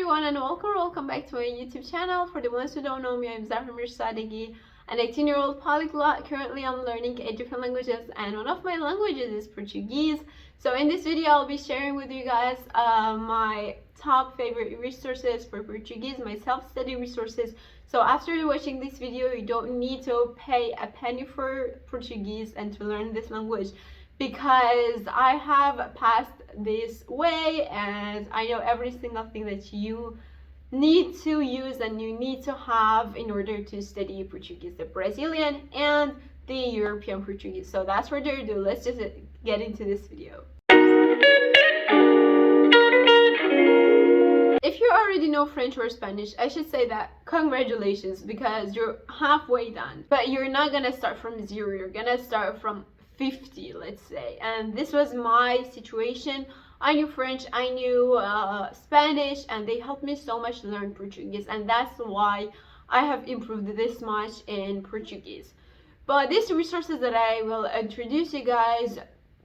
everyone, and welcome back to my YouTube channel. For the ones who don't know me, I'm Zahra.polyglot, an 18-year-old polyglot. Currently I'm learning 8 different languages, and one of my languages is Portuguese. So in this video I'll be sharing with you guys my top favorite resources for Portuguese, my self-study resources. So after watching this video, you don't need to pay a penny for Portuguese and to learn this language, because I have passed this way and I know every single thing that you need to use and you need to have in order to study Portuguese, the Brazilian and the European Portuguese. So that's further ado, let's just get into this video. If you already know French or Spanish, I should say that congratulations, because you're halfway done. But you're not gonna start from zero, you're gonna start from 50, let's say. And this was my situation. I knew French, I knew Spanish, and they helped me so much to learn Portuguese, and that's why I have improved this much in Portuguese. But these resources that I will introduce you guys,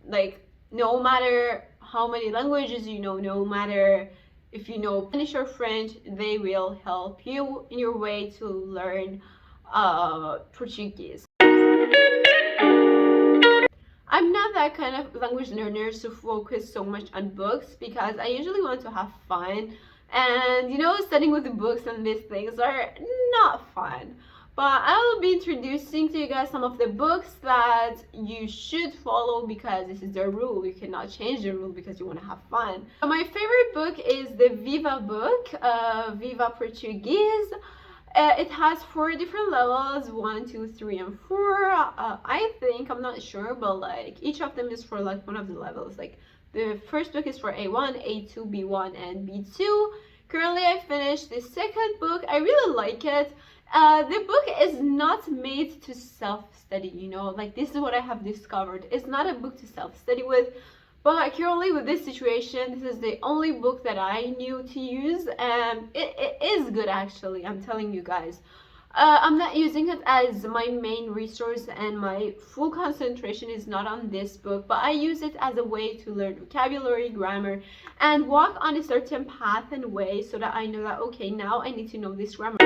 like, no matter how many languages you know, no matter if you know Spanish or French, they will help you in your way to learn Portuguese. I'm not that kind of language learner to focus so much on books, because I usually want to have fun, and you know, studying with the books and these things are not fun. But I will be introducing to you guys some of the books that you should follow, because this is the rule. You cannot change the rule because you want to have fun. So my favorite book is the Viva book, Viva Portuguese. It has 4 different levels, 1, 2, 3, and 4. I think, I'm not sure, but like each of them is for like one of the levels. Like the first book is for A1, A2, B1, and B2. Currently I finished the second book. I really like it. The book is not made to self-study, you know, like this is what I have discovered. It's not a book to self-study with, but currently with this situation, this is the only book that I knew to use, and it is good actually, I'm telling you guys. I'm not using it as my main resource, and my full concentration is not on this book, but I use it as a way to learn vocabulary, grammar, and walk on a certain path and way, so that I know that, okay, now I need to know this grammar.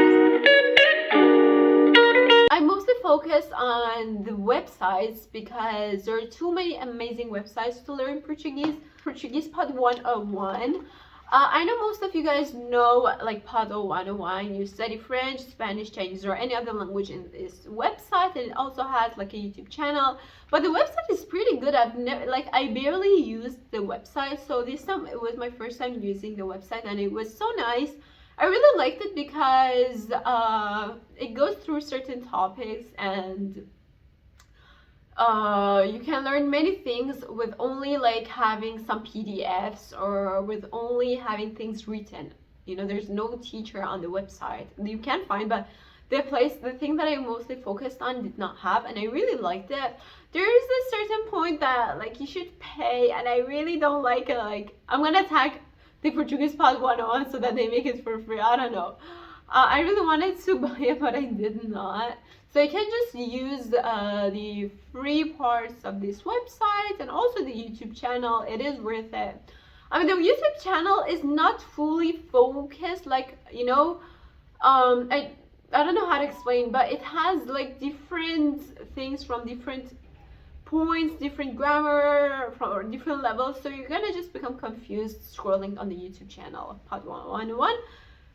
I mostly focus on the websites, because there are too many amazing websites to learn Portuguese. Portuguese Pod 101. I know most of you guys know like Pod 101. You study French, Spanish, Chinese, or any other language in this website, and it also has like a YouTube channel. But the website is pretty good. I barely used the website, so this time it was my first time using the website, and it was so nice. I really liked it because it goes through certain topics, and you can learn many things with only like having some PDFs, or with only having things written. You know, there's no teacher on the website. You can find, but the thing that I mostly focused on did not have, and I really liked it. There is a certain point that like you should pay, and I really don't like it. Like, I'm gonna tag the Portuguese Pod 101 so that they make it for free. I don't know. I really wanted to buy it, but I did not. So you can just use the free parts of this website, and also the YouTube channel. It is worth it. I mean, the YouTube channel is not fully focused, like, you know, I don't know how to explain, but it has like different things from different points, different grammar from different levels, so you're gonna just become confused scrolling on the YouTube channel Pod 101.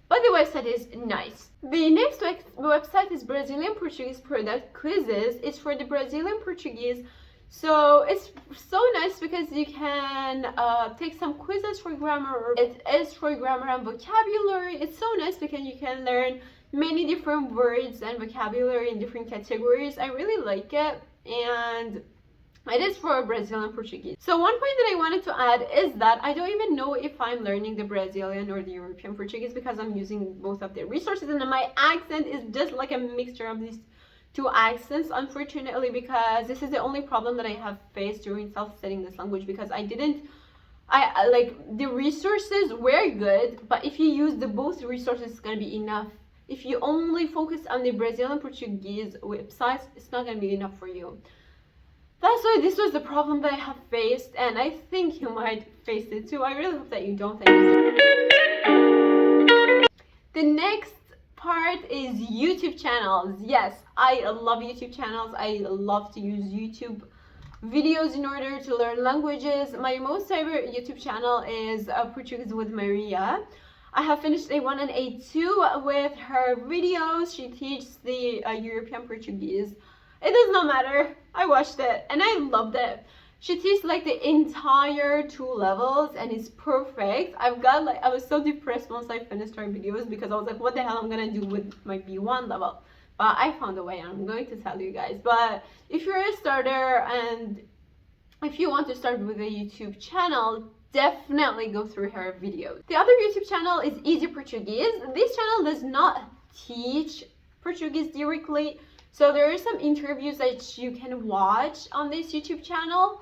But the website is nice. The next website is Brazilian Portuguese Product Quizzes. It's for the Brazilian Portuguese, so it's so nice because you can take some quizzes for grammar. It is for grammar and vocabulary. It's so nice because you can learn many different words and vocabulary in different categories. I really like it, and it is for Brazilian Portuguese. So one point that I wanted to add is that I don't even know if I'm learning the Brazilian or the European Portuguese, because I'm using both of their resources, and my accent is just like a mixture of these 2 accents, unfortunately, because this is the only problem that I have faced during self-studying this language, because I like, the resources were good, but if you use both resources, it's gonna be enough. If you only focus on the Brazilian Portuguese websites, it's not gonna be enough for you. That's why this was the problem that I have faced, and I think you might face it too. I really hope that you don't. part is YouTube channels. Yes, I love YouTube channels. I love to use YouTube videos in order to learn languages. My most favorite YouTube channel is Portuguese with Maria. I have finished A1 and A2 with her videos. She teaches the European Portuguese. It does not matter. I watched it and I loved it. She teaches like the entire 2 levels and it's perfect. I was so depressed once I finished her videos because I was like, what the hell I'm gonna do with my B1 level? But I found a way and I'm going to tell you guys. But if you're a starter and if you want to start with a YouTube channel, definitely go through her videos. The other YouTube channel is Easy Portuguese. This channel does not teach Portuguese directly, so there are some interviews that you can watch on this YouTube channel.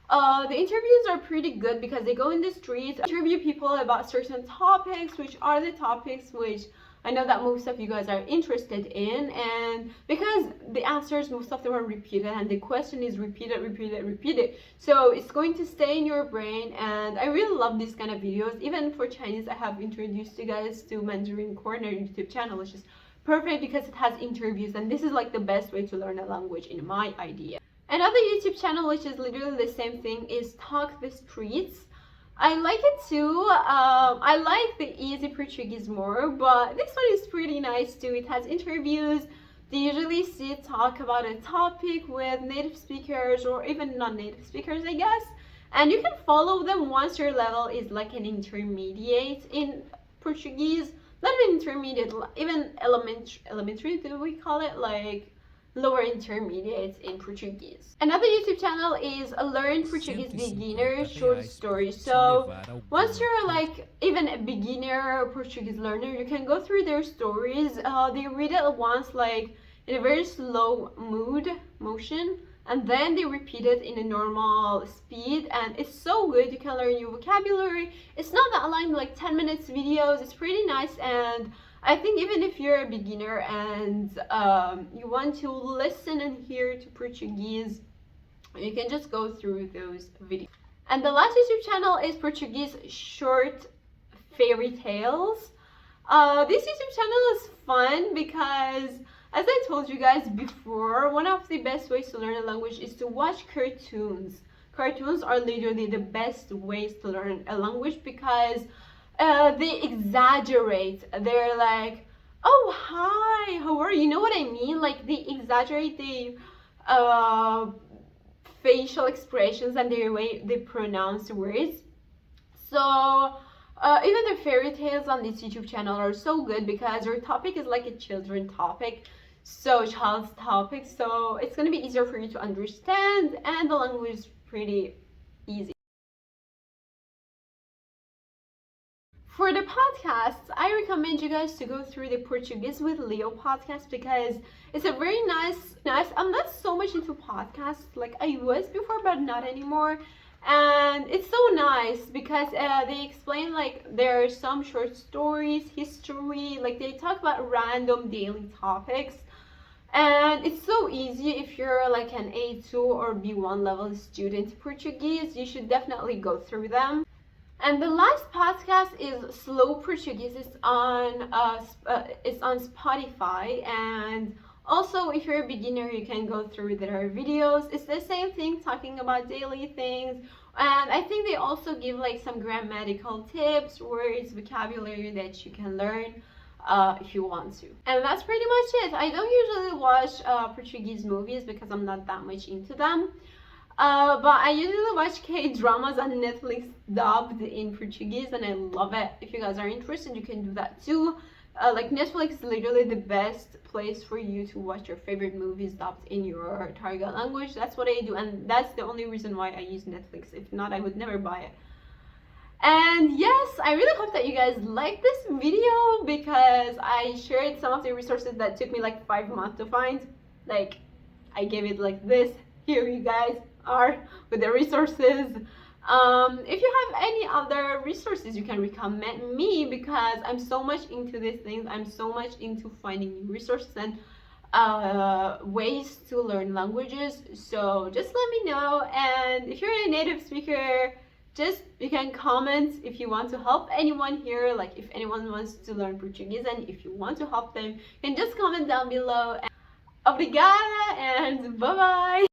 The interviews are pretty good because they go in the streets, interview people about certain topics, which are the topics which I know that most of you guys are interested in, and because the answers, most of them are repeated and the question is repeated, so it's going to stay in your brain. And I really love these kind of videos. Even for Chinese, I have introduced you guys to Mandarin Corner YouTube channel, which is perfect because it has interviews, and this is like the best way to learn a language in my idea. Another YouTube channel which is literally the same thing is Talk the Streets. I like it too. I like the Easy Portuguese more, but this one is pretty nice too. It has interviews. They usually talk about a topic with native speakers or even non-native speakers, I guess. And you can follow them once your level is like an intermediate in Portuguese. Not even intermediate, even elementary, do we call it? Like lower intermediate in Portuguese. Another YouTube channel is Learn Portuguese Beginner Short Stories. So once you're like even a beginner Portuguese learner, you can go through their stories. They read it once like in a very slow motion, and then they repeat it in a normal speed, and it's so good. You can learn new vocabulary. It's not that long, like 10 minutes videos. It's pretty nice, and I think even if you're a beginner and you want to listen and hear to Portuguese, you can just go through those videos. And the last YouTube channel is Portuguese Short Fairy Tales. This YouTube channel is fun because, as I told you guys before, one of the best ways to learn a language is to watch cartoons. Cartoons are literally the best ways to learn a language because they exaggerate. They're like, oh hi, how are you? You know what I mean? Like they exaggerate the facial expressions and the way they pronounce words. So even the fairy tales on this YouTube channel are so good because their topic is like a children's topic, so child's topic. So it's gonna be easier for you to understand, and the language is pretty easy. For the podcasts, I recommend you guys to go through the Portuguese with Leo podcast because it's a very nice. I'm not so much into podcasts like I was before, but not anymore. And it's so nice because they explain like there are some short stories, history, like they talk about random daily topics. And it's so easy. If you're like an A2 or B1 level student Portuguese, you should definitely go through them. And the last podcast is Slow Portuguese. It's on Spotify, and also if you're a beginner, you can go through their videos. It's the same thing, talking about daily things, and I think they also give like some grammatical tips, words, vocabulary that you can learn if you want to. And that's pretty much it. I don't usually watch Portuguese movies because I'm not that much into them. But I usually watch K-dramas on Netflix dubbed in Portuguese, and I love it. If you guys are interested, you can do that too. Like Netflix is literally the best place for you to watch your favorite movies dubbed in your target language. That's what I do, and that's the only reason why I use Netflix. If not, I would never buy it. And yes, I really hope that you guys like this video because I shared some of the resources that took me like 5 months to find. Like, I gave it like this. Here you guys are with the resources. If you have any other resources, you can recommend me because I'm so much into these things. I'm so much into finding new resources and ways to learn languages. So just let me know. And if you're a native speaker, just you can comment if you want to help anyone here, like if anyone wants to learn Portuguese and if you want to help them, you can just comment down below. Obrigada and bye bye.